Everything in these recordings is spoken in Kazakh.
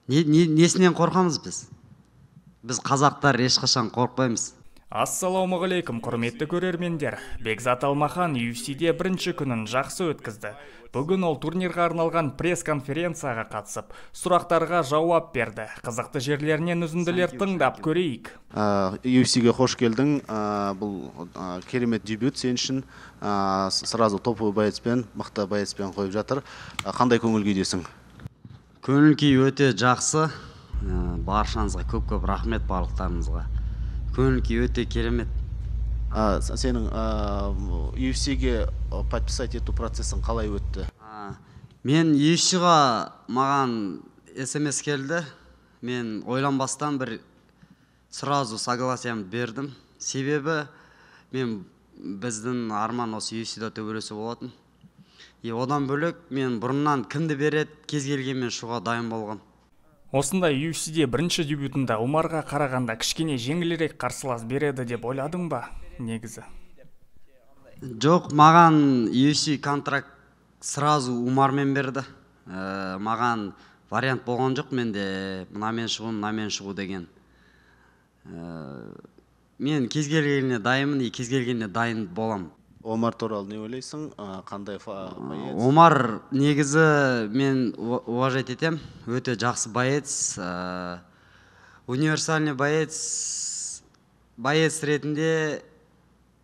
Несінен қорқамыз біз? Біз қазақтар ешқашан қорқпаймыз. Ассалаумағалейкум, құрметті көрермендер. Бекзат Алмахан UFC-де бірінші күнін жақсы өткізді. Бүгін ол турнирға арналған пресс-конференцияға қатысып, сұрақтарға жауап берді. Қызықты жерлерінен үзінділер тыңдап көрейік. UFC-ге қош келдің. Бұл керемет дебют сен үшін. Сразу топовый боецпен, мықты боецпен қойып жатыр. Қандай көңіл күйдесің? Көңіл күй өте жақсы. Баршаңызға көп рахмет, барлықтарыңызға. Көңіл күй өте керемет. Сенің UFC-ге подписать ету процесін қалай өтті? Мен UFC-ға маған SMS келді. Мен ойланбастан бір сразу согласиямды бердім. Себебі мен біздің арман осы UFC-да төбелесу болатын. Одан бөлек мен бұрыннан кімді береді, кез келгенмен шуға дайын болған. Осындай UFC-де бірінші дебютында Умарға қарағанда кішкене жеңілірек қарсылас береді деп ойладың ба, негізі? Жоқ, маған UFC контракт сразу Умармен берді. Маған вариант болған жоқ, менде мынамен шығу деген. Мен кез келгеніне дайынмын, кез келгеніне дайын болам. Омар туралы не ойлайсың? Қандай боец? Омар негізі мен уважать етем, өте жақсы боец, универсальный боец ретінде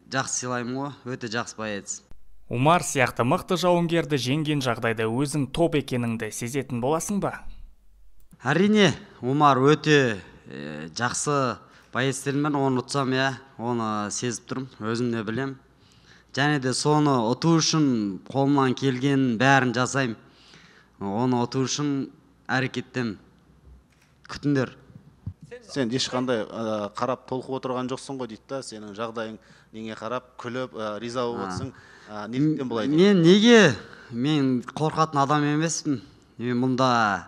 жақсы сыйлаймын ғой, өте жақсы боец. Умар сияқты мықты жауынгерді жеңген жағдайда өзің топ екеніңді сезетін боласың ба? Әрине, Умар өте жақсы боецтермен, оны ұтсам, оны сезіп тұрмын, өзім де білем. Және де соны ұту үшін қолымнан келген бәрін жасайым. Оны ұту үшін әрекеттен күтіңдер. Сен ешқандай қарап толқып отырған жоқсың ғой дейді да, сенің жағдайың неге қарап, күліп, риза болып отырсың. Неліктен бұлай дейді? Мен неге? Мен қорқатын адам емеспін. Мен мұнда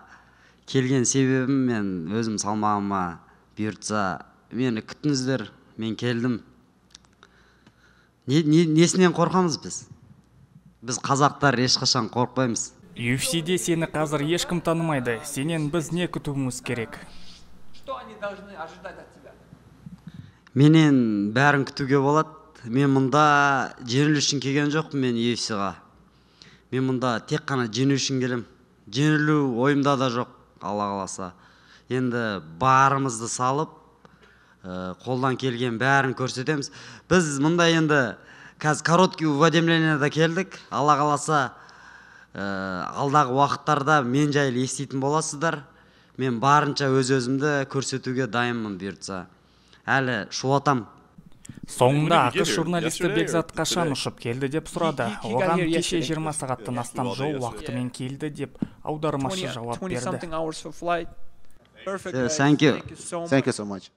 келген себебім мен өзім салмағыма бұйыртса, мені күтіңіздер, мен келдім. Несінен қорқамыз біз? Біз қазақтар ешқашан қорқпаймыз. UFC-де сені қазір ешкім танымайды. Сенен біз не күтуіміз керек? Менен бәрін күтуге болады. Мен мұнда жеңілу үшін келген жоқпын мен UFC-ға. Мен мұнда тек қана жеңу үшін келем. Жеңілу ойымда да жоқ, Алла қаласа. Енді барымызды салып, қолдан келген бәрін көрсетеміз. Біз мұнда енді қазір короткий уведомленияда келдік. Алла қаласа алдағы уақыттарда мен жайлы еститін боласыздар. Мен барынша өз-өзімді көрсетуге дайынмын бұйыртса. Әлі шуатам. Соңында ақш журналисті Бекзат қашан ұшып келді деп сұрады. Оған кеше 20 сағаттан астам жол уақытымен келді деп аудармашы жауап берді. Thank you. Thank you so much.